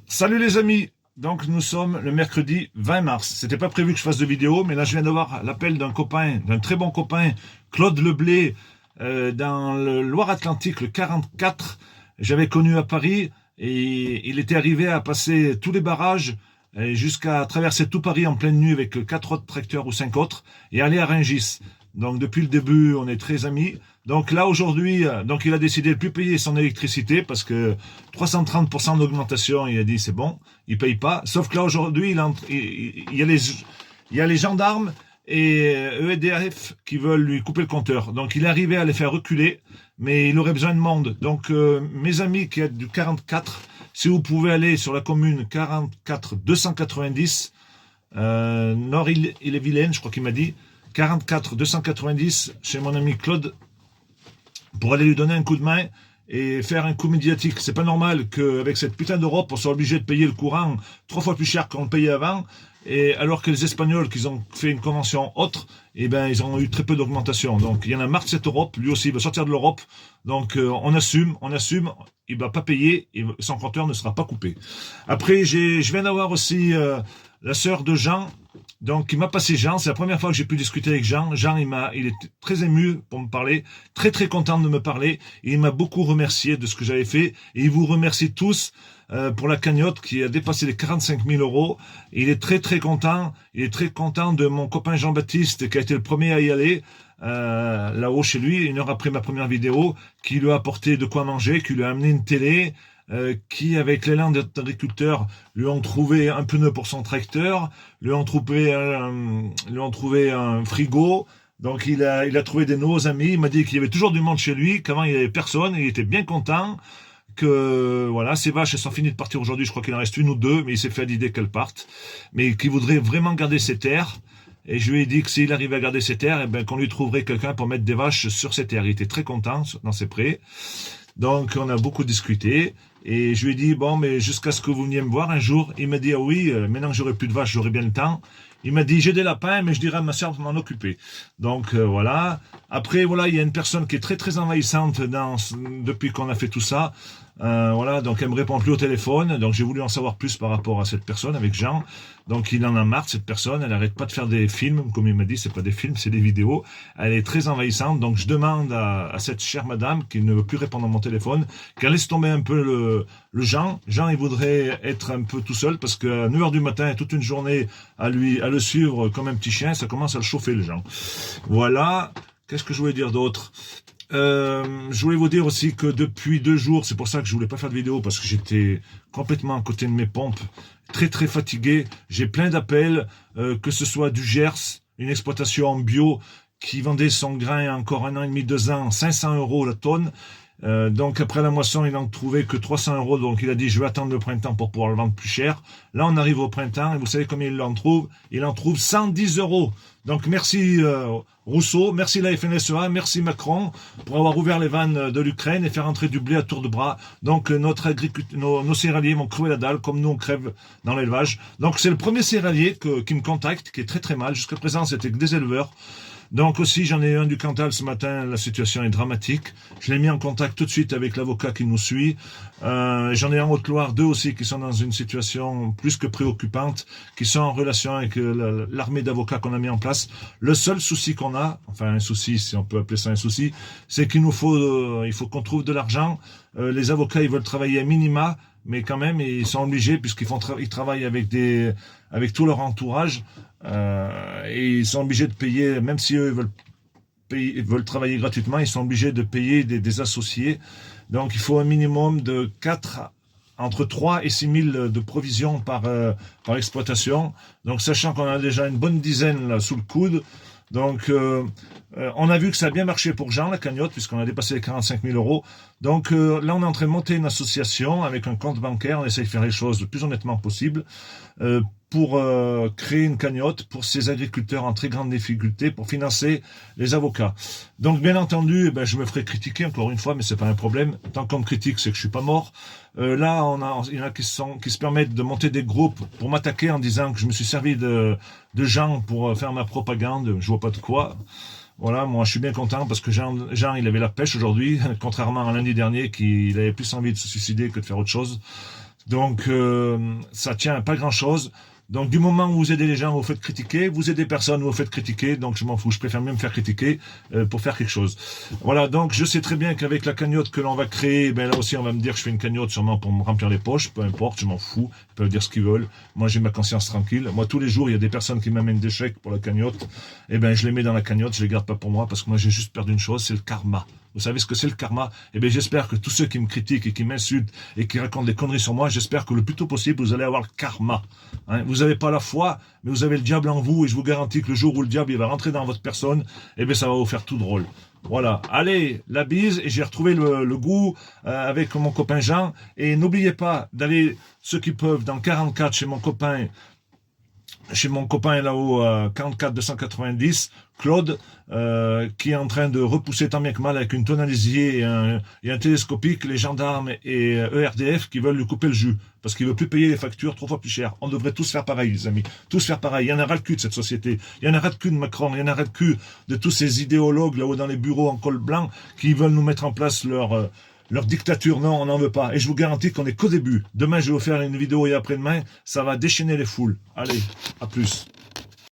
Salut les amis, donc nous sommes le mercredi 20 mars. C'était pas prévu que je fasse de vidéo, mais là je viens d'avoir l'appel d'un copain, d'un très bon copain, Claude Leblé, dans le Loire-Atlantique, le 44. J'avais connu à Paris et il était arrivé à passer tous les barrages jusqu'à traverser tout Paris en pleine nuit avec 4 autres tracteurs ou 5 autres et aller à Rungis. Donc depuis le début, on est très amis. Donc là aujourd'hui, donc il a décidé de plus payer son électricité parce que 330% d'augmentation, il a dit c'est bon, il paye pas. Sauf que là aujourd'hui, il y a les gendarmes et EDF qui veulent lui couper le compteur. Donc il est arrivé à les faire reculer, mais il aurait besoin de monde. Donc mes amis qui êtes du 44, si vous pouvez aller sur la commune 44 290, Nord-Ille-et-Vilaine, je crois qu'il m'a dit, 44 290 chez mon ami Claude, pour aller lui donner un coup de main et faire un coup médiatique. C'est pas normal qu'avec cette putain d'Europe, on soit obligé de payer le courant 3 fois plus cher qu'on le payait avant, et alors que les Espagnols, qui ont fait une convention autre, eh ben, ils ont eu très peu d'augmentation. Donc, il y en a marre de cette Europe. Lui aussi, il veut sortir de l'Europe. Donc, on assume. Il va pas payer et son compteur ne sera pas coupé. Après, je viens d'avoir aussi la sœur de Jean. Donc, il m'a passé Jean. C'est la première fois que j'ai pu discuter avec Jean. Jean, il est très ému pour me parler. Très, très content de me parler. Et il m'a beaucoup remercié de ce que j'avais fait. Et il vous remercie tous pour la cagnotte qui a dépassé les 45 000 euros. Et il est très, très content. Il est très content de mon copain Jean-Baptiste qui a été le premier à y aller. Là-haut chez lui, 1 heure après ma première vidéo, qui lui a apporté de quoi manger, qui lui a amené une télé, qui, avec l'élan d'agriculteurs, lui ont trouvé un pneu pour son tracteur, lui ont trouvé un frigo. Donc il a trouvé des nouveaux amis. Il m'a dit qu'il y avait toujours du monde chez lui, qu'avant il n'y avait personne, et il était bien content. Que voilà, ses vaches elles sont finies de partir aujourd'hui, je crois qu'il en reste 1 ou 2, mais il s'est fait à l'idée qu'elles partent, mais qu'il voudrait vraiment garder ses terres. Et je lui ai dit que s'il arrivait à garder ses terres, eh ben, qu'on lui trouverait quelqu'un pour mettre des vaches sur ses terres. Il était très content dans ses prés. Donc on a beaucoup discuté. Et je lui ai dit, bon, mais jusqu'à ce que vous veniez me voir un jour. Il m'a dit, ah oui, maintenant que j'aurai plus de vaches, j'aurai bien le temps. Il m'a dit, j'ai des lapins, mais je dirais à ma sœur de m'en occuper. Donc voilà. Après, voilà, il y a une personne qui est très très envahissante depuis qu'on a fait tout ça. Voilà, donc elle me répond plus au téléphone. Donc j'ai voulu en savoir plus par rapport à cette personne avec Jean. Donc il en a marre, cette personne. Elle arrête pas de faire des films, comme il m'a dit, c'est pas des films, c'est des vidéos. Elle est très envahissante. Donc je demande à cette chère madame qui ne veut plus répondre à mon téléphone, qu'elle laisse tomber un peu le Jean. Jean, il voudrait être un peu tout seul parce qu'à 9h du matin, toute une journée à le suivre comme un petit chien, ça commence à le chauffer, le Jean. Voilà. Qu'est-ce que je voulais dire d'autre? Je voulais vous dire aussi que depuis 2 jours, c'est pour ça que je voulais pas faire de vidéo, parce que j'étais complètement à côté de mes pompes, très très fatigué. J'ai plein d'appels, que ce soit du Gers, une exploitation en bio qui vendait son grain encore 1 an et demi, 2 ans, 500 € la tonne. Donc après la moisson, il n'en trouvait que 300 €. Donc il a dit, je vais attendre le printemps pour pouvoir le vendre plus cher. Là, on arrive au printemps et vous savez combien il en trouve? Il en trouve 110 €. Donc merci Rousseau, merci la FNSEA, merci Macron pour avoir ouvert les vannes de l'Ukraine et faire entrer du blé à tour de bras. Donc nos céréaliers vont crever la dalle comme nous on crève dans l'élevage. Donc c'est le premier céréalier qui me contacte, qui est très très mal. Jusqu'à présent, c'était que des éleveurs. Donc aussi, j'en ai un du Cantal ce matin, la situation est dramatique. Je l'ai mis en contact tout de suite avec l'avocat qui nous suit. J'en ai en Haute-Loire 2 aussi qui sont dans une situation plus que préoccupante, qui sont en relation avec l'armée d'avocats qu'on a mis en place. Le seul souci qu'on a, enfin un souci, si on peut appeler ça un souci, c'est qu'il faut qu'on trouve de l'argent. Les avocats, ils veulent travailler à minima, mais quand même, ils sont obligés, puisqu'ils travaillent avec tout leur entourage, et ils sont obligés de payer, même si eux veulent travailler gratuitement, ils sont obligés de payer des associés. Donc il faut un minimum de entre 3 et 6 000 de provisions par exploitation. Donc sachant qu'on a déjà une bonne dizaine là, sous le coude. Donc on a vu que ça a bien marché pour Jean, la cagnotte, puisqu'on a dépassé les 45 000 €. Donc là, on est en train de monter une association avec un compte bancaire. On essaie de faire les choses le plus honnêtement possible pour créer une cagnotte pour ces agriculteurs en très grande difficulté pour financer les avocats. Donc bien entendu, je me ferai critiquer encore une fois, mais c'est pas un problème. Tant qu'on me critique, c'est que je suis pas mort. Là, il y en a qui se permettent de monter des groupes pour m'attaquer en disant que je me suis servi de Jean pour faire ma propagande. Je vois pas de quoi. Voilà, moi je suis bien content parce que Jean il avait la pêche aujourd'hui, contrairement à lundi dernier, qu'il avait plus envie de se suicider que de faire autre chose. Donc, ça tient à pas grand-chose. Donc, du moment où vous aidez les gens, vous faites critiquer. Vous aidez personne, vous faites critiquer. Donc, je m'en fous. Je préfère même me faire critiquer pour faire quelque chose. Voilà. Donc, je sais très bien qu'avec la cagnotte que l'on va créer, ben là aussi, on va me dire que je fais une cagnotte sûrement pour me remplir les poches. Peu importe, je m'en fous. Ils peuvent dire ce qu'ils veulent. Moi, j'ai ma conscience tranquille. Moi, tous les jours, il y a des personnes qui m'amènent des chèques pour la cagnotte. Eh ben, je les mets dans la cagnotte. Je les garde pas pour moi parce que moi, j'ai juste perdu une chose, c'est le karma. Vous savez ce que c'est le karma? Eh bien, j'espère que tous ceux qui me critiquent et qui m'insultent et qui racontent des conneries sur moi, j'espère que le plus tôt possible, vous allez avoir le karma. Hein, vous n'avez pas la foi, mais vous avez le diable en vous et je vous garantis que le jour où le diable il va rentrer dans votre personne, eh bien, ça va vous faire tout drôle. Voilà. Allez, la bise et j'ai retrouvé le goût avec mon copain Jean. Et n'oubliez pas d'aller, ceux qui peuvent, dans 44 chez mon copain là-haut, 44 290, Claude, qui est en train de repousser tant bien que mal avec une tonalisier et un télescopique, les gendarmes et ERDF qui veulent lui couper le jus, parce qu'il veut plus payer les factures 3 fois plus cher. On devrait tous faire pareil, les amis. Tous faire pareil. Il y en a ras le cul de cette société. Il y en a ras le cul de Macron. Il y en a ras le cul de tous ces idéologues là-haut dans les bureaux en col blanc qui veulent nous mettre en place leur dictature. Non, on n'en veut pas. Et je vous garantis qu'on est qu'au début. Demain, je vais vous faire une vidéo et après-demain, ça va déchaîner les foules. Allez, à plus.